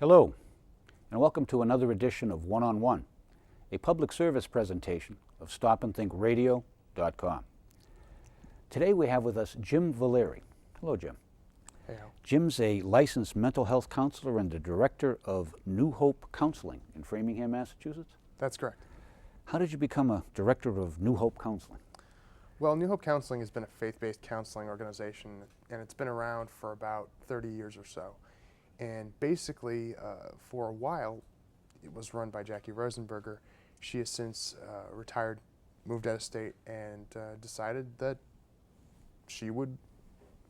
Hello, and welcome to another edition of One on One, a public service presentation of StopandThinkRadio.com. Today we have with us Jim Valeri. Hello, Jim. Hey, Al. Jim's a licensed mental health counselor and the director of New Hope Counseling in Framingham, Massachusetts. That's correct. How did you become a director of New Hope Counseling? Well, New Hope Counseling has been a faith-based counseling organization, and it's been around for about 30 years or so. And basically, for a while, it was run by Jackie Rosenberger. She has since retired, moved out of state, and decided that she would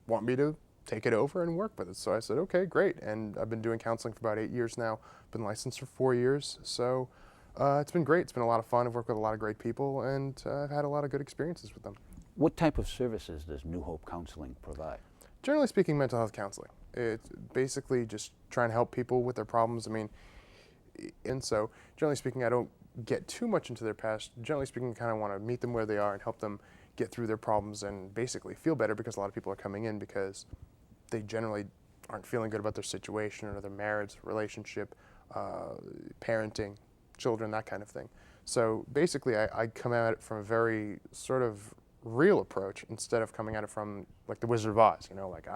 want me to take it over and work with it. So I said, okay, great. And I've been doing counseling for about 8 years now, been licensed for 4 years. So it's been great. It's been a lot of fun. I've worked with a lot of great people, and I've had a lot of good experiences with them. What type of services does New Hope Counseling provide? Generally speaking, mental health counseling. It's basically just trying to help people with their problems. And so generally speaking, I don't get too much into their past. Generally speaking, I kind of want to meet them where they are and help them get through their problems and basically feel better, because a lot of people are coming in because they generally aren't feeling good about their situation or their marriage, relationship, parenting, children, that kind of thing. So basically, I come at it from a very sort of real approach instead of coming at it from like the Wizard of Oz, like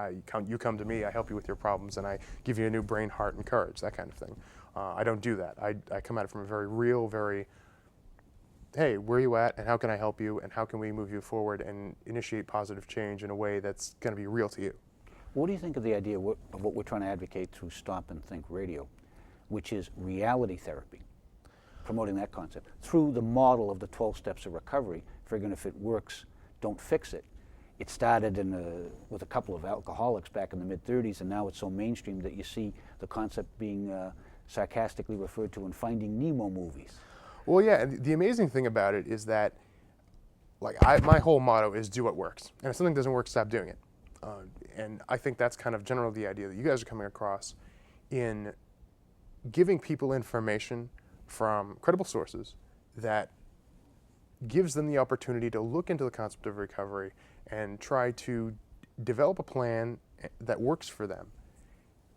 you come to me, I help you with your problems, and I give you a new brain, heart, and courage, that kind of thing. I don't do that. I come at it from a very real, hey, where are you at, and how can I help you, and how can we move you forward and initiate positive change in a way that's going to be real to you. What do you think of the idea of what we're trying to advocate through Stop and Think Radio, which is reality therapy, promoting that concept through the model of the 12 steps of recovery, figuring if it works, don't fix it. It started with a couple of alcoholics back in the mid-30s, and now it's so mainstream that you see the concept being sarcastically referred to in Finding Nemo movies. Well, yeah, and the amazing thing about it is that my whole motto is do what works. And if something doesn't work, stop doing it. And I think that's kind of generally the idea that you guys are coming across in giving people information from credible sources that gives them the opportunity to look into the concept of recovery and try to develop a plan that works for them.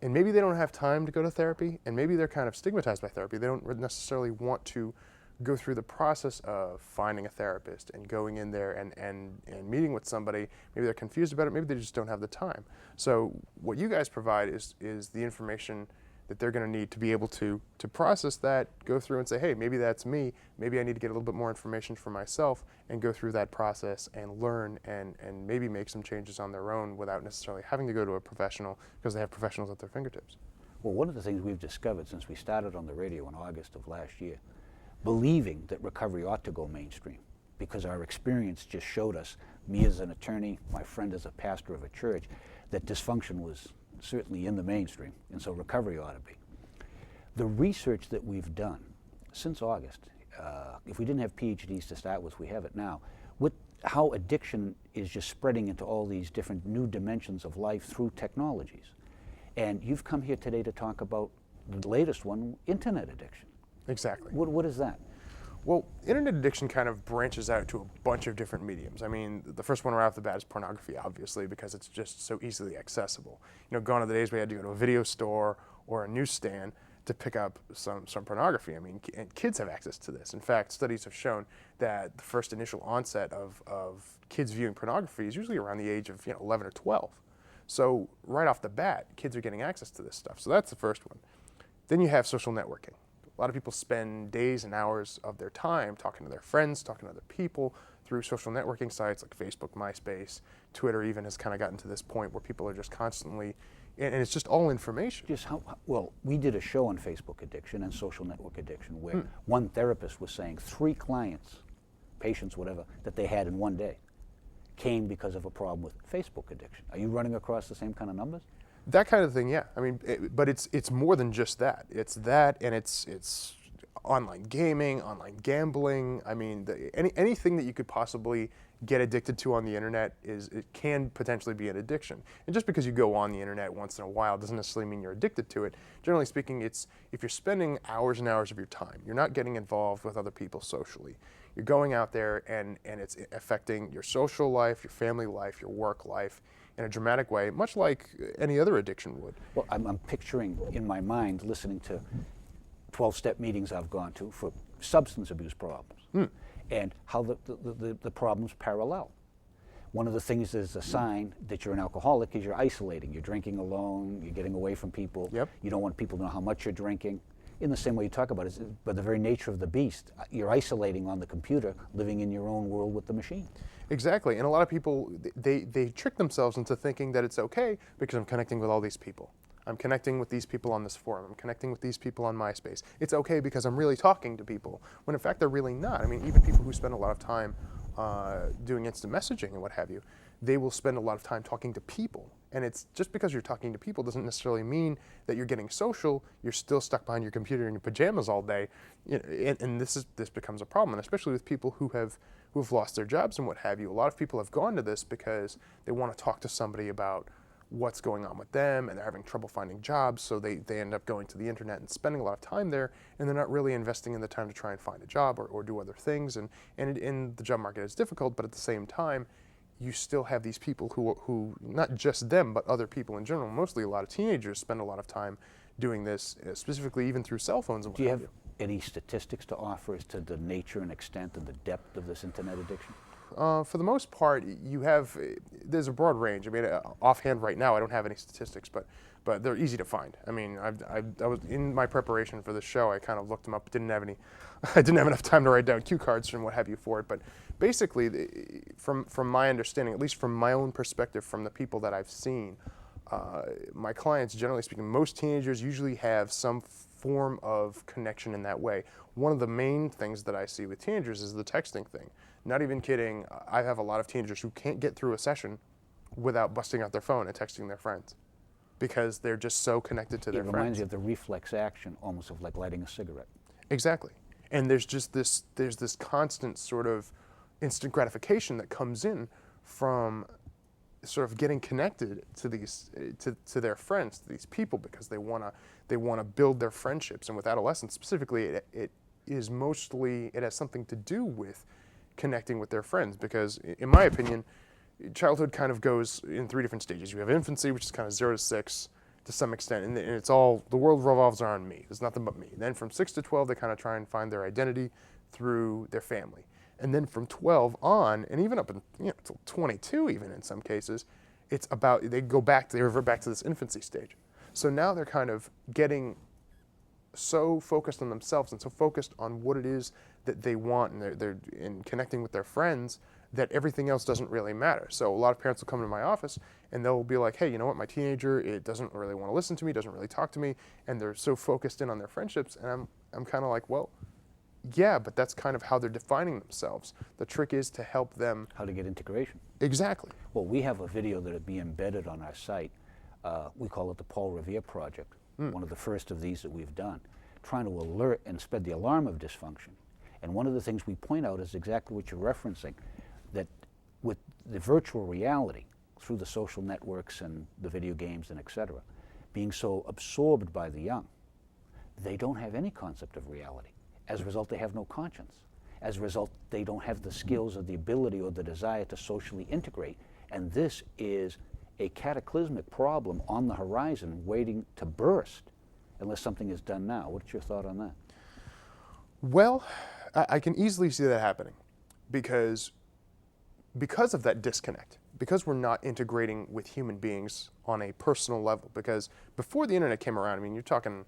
And maybe they don't have time to go to therapy, and maybe they're kind of stigmatized by therapy. They don't necessarily want to go through the process of finding a therapist and going in there and meeting with somebody. Maybe they're confused about it, maybe they just don't have the time. So what you guys provide is the information that they're going to need to be able to process that, go through and say, hey, maybe that's me, maybe I need to get a little bit more information for myself, and go through that process and learn and maybe make some changes on their own without necessarily having to go to a professional, because they have professionals at their fingertips. Well, one of the things we've discovered since we started on the radio in August of last year, believing that recovery ought to go mainstream, because our experience just showed us, me as an attorney, my friend as a pastor of a church, that dysfunction was certainly in the mainstream, and so recovery ought to be. The research that we've done since August, if we didn't have PhDs to start with, we have it now, with how addiction is just spreading into all these different new dimensions of life through technologies. And you've come here today to talk about the latest one, internet addiction. Exactly. What is that? Well, internet addiction kind of branches out to a bunch of different mediums. I mean, the first one right off the bat is pornography, obviously, because it's just so easily accessible. Gone are the days we had to go to a video store or a newsstand to pick up some pornography. I mean, and kids have access to this. In fact, studies have shown that the first initial onset of kids viewing pornography is usually around the age of 11 or 12. So right off the bat, kids are getting access to this stuff. So that's the first one. Then you have social networking. A lot of people spend days and hours of their time talking to their friends, talking to other people through social networking sites like Facebook, MySpace, Twitter even has kind of gotten to this point where people are just constantly, and it's just all information. Well, we did a show on Facebook addiction and social network addiction where one therapist was saying 3 clients, patients, whatever, that they had in one day came because of a problem with Facebook addiction. Are you running across the same kind of numbers? That kind of thing, yeah. I mean, but it's more than just that. It's that, and it's online gaming, online gambling. I mean, anything that you could possibly get addicted to on the internet it can potentially be an addiction. And just because you go on the internet once in a while doesn't necessarily mean you're addicted to it. Generally speaking, it's if you're spending hours and hours of your time, you're not getting involved with other people socially. You're going out there and it's affecting your social life, your family life, your work life. in a dramatic way, much like any other addiction would. Well, I'm picturing in my mind listening to 12-step meetings I've gone to for substance abuse problems and how the problems parallel. One of the things that's a sign that you're an alcoholic is you're isolating. You're drinking alone, you're getting away from people. Yep. You don't want people to know how much you're drinking. In the same way you talk about it, by the very nature of the beast, you're isolating on the computer, living in your own world with the machine. Exactly, and a lot of people, they trick themselves into thinking that it's okay because I'm connecting with all these people. I'm connecting with these people on this forum. I'm connecting with these people on MySpace. It's okay because I'm really talking to people, when in fact they're really not. I mean, even people who spend a lot of time doing instant messaging and what have you, they will spend a lot of time talking to people. And it's just because you're talking to people doesn't necessarily mean that you're getting social. You're still stuck behind your computer in your pajamas all day, you know, and this becomes a problem, and especially with people who have lost their jobs and what have you. A lot of people have gone to this because they want to talk to somebody about what's going on with them, and they're having trouble finding jobs, so they end up going to the internet and spending a lot of time there, and they're not really investing in the time to try and find a job or do other things. And the job market is difficult, but at the same time, you still have these people who not just them, but other people in general, mostly a lot of teenagers spend a lot of time doing this, specifically even through cell phones and what Do you have have you. any statistics to offer as to the nature and extent and the depth of this internet addiction? For the most part, there's a broad range. I mean, offhand right now, I don't have any statistics, but they're easy to find. I mean, I was in my preparation for this show. I kind of looked them up. I didn't have enough time to write down cue cards and what have you for it. But basically, from my understanding, at least from my own perspective, from the people that I've seen, my clients, generally speaking, most teenagers usually have some form of connection in that way. One of the main things that I see with teenagers is the texting thing. Not even kidding, I have a lot of teenagers who can't get through a session without busting out their phone and texting their friends because they're just so connected to their It friends. reminds you of the reflex action, almost of like lighting a cigarette. Exactly. And there's this constant sort of instant gratification that comes in from sort of getting connected to these to their friends, to these people, because they want to build their friendships. And with adolescents specifically, it has something to do with connecting with their friends, because in my opinion, childhood kind of goes in 3 different stages. You have infancy, which is kind of 0 to 6 to some extent, and it's all, the world revolves around me. There's nothing but me. Then from 6 to 12, they kind of try and find their identity through their family. And then from 12 on, and even up until 22 even in some cases, it's about, they revert back to this infancy stage. So now they're kind of getting so focused on themselves and so focused on what it is that they want, and they're in connecting with their friends, that everything else doesn't really matter. So a lot of parents will come to my office and they'll be like, hey, you know what, my teenager, it doesn't really want to listen to me, doesn't really talk to me, and they're so focused in on their friendships. And I'm kind of like, well, yeah, but that's kind of how they're defining themselves. The trick is to help them. How to get integration. Exactly. Well, we have a video that would be embedded on our site. We call it the Paul Revere Project, one of the first of these that we've done, trying to alert and spread the alarm of dysfunction. And one of the things we point out is exactly what you're referencing, that with the virtual reality, through the social networks and the video games and et cetera, being so absorbed by the young, they don't have any concept of reality. As a result, they have no conscience. As a result, they don't have the skills or the ability or the desire to socially integrate. And this is a cataclysmic problem on the horizon waiting to burst unless something is done now. What's your thought on that? Well, I can easily see that happening because of that disconnect, because we're not integrating with human beings on a personal level. Because before the internet came around, I mean, you're talking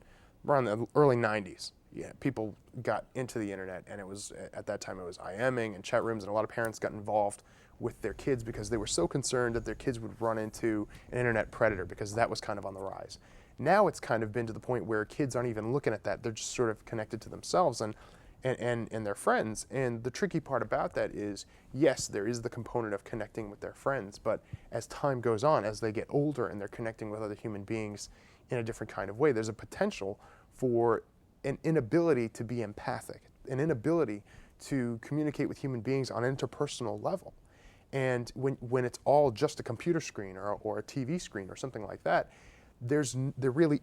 around the early 90s. Yeah, people got into the internet, and it was, at that time, it was IMing and chat rooms, and a lot of parents got involved with their kids because they were so concerned that their kids would run into an internet predator, because that was kind of on the rise. Now it's kind of been to the point where kids aren't even looking at that. They're just sort of connected to themselves and their friends. And the tricky part about that is, yes, there is the component of connecting with their friends, but as time goes on, as they get older and they're connecting with other human beings in a different kind of way, there's a potential for an inability to be empathic, an inability to communicate with human beings on an interpersonal level. And when it's all just a computer screen or a TV screen or something like that, there really